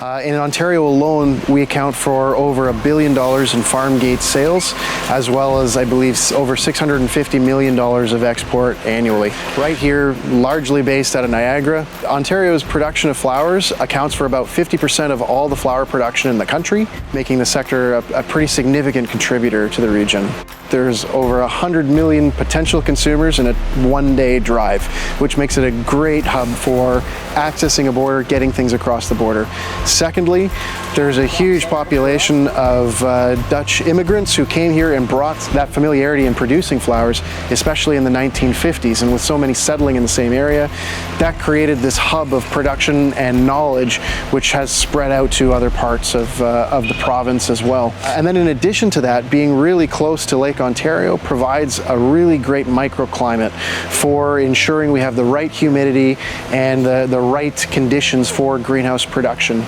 In Ontario alone, we account for over $1 billion in farmgate sales, as well as, I believe, over $650 million of export annually. Right here, largely based out of Niagara, Ontario's production of flowers accounts for about 50% of all the flower production in the country, making the sector a pretty significant contributor to the region. There's over 100 million potential consumers in a one-day drive, which makes it a great hub for accessing a border, getting things across the border. Secondly, there's a huge population of Dutch immigrants who came here and brought that familiarity in producing flowers, especially in the 1950s. And with so many settling in the same area, that created this hub of production and knowledge, which has spread out to other parts of the province as well. And then in addition to that, being really close to Lake Ontario provides a really great microclimate for ensuring we have the right humidity and the right conditions for greenhouse production,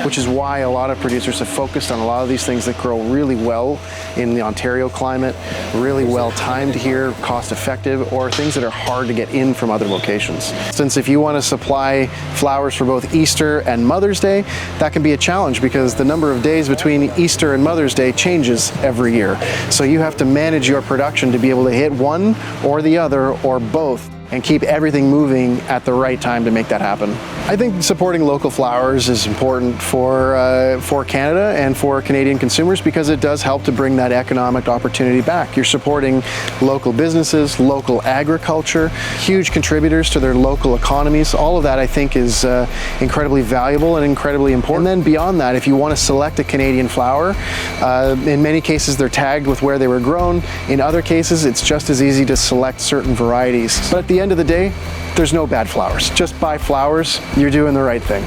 which is why a lot of producers have focused on a lot of these things that grow really well in the Ontario climate, really well timed here, cost effective, or things that are hard to get in from other locations. Since if you want to supply flowers for both Easter and Mother's Day, that can be a challenge because the number of days between Easter and Mother's Day changes every year. So you have to manage your production to be able to hit one or the other or both, and keep everything moving at the right time to make that happen. I think supporting local flowers is important for Canada and for Canadian consumers because it does help to bring that economic opportunity back. You're supporting local businesses, local agriculture, huge contributors to their local economies. All of that I think is incredibly valuable and incredibly important. And then beyond that, if you want to select a Canadian flower, in many cases they're tagged with where they were grown. In other cases, it's just as easy to select certain varieties. But at the end of the day, there's no bad flowers. Just buy flowers, you're doing the right thing.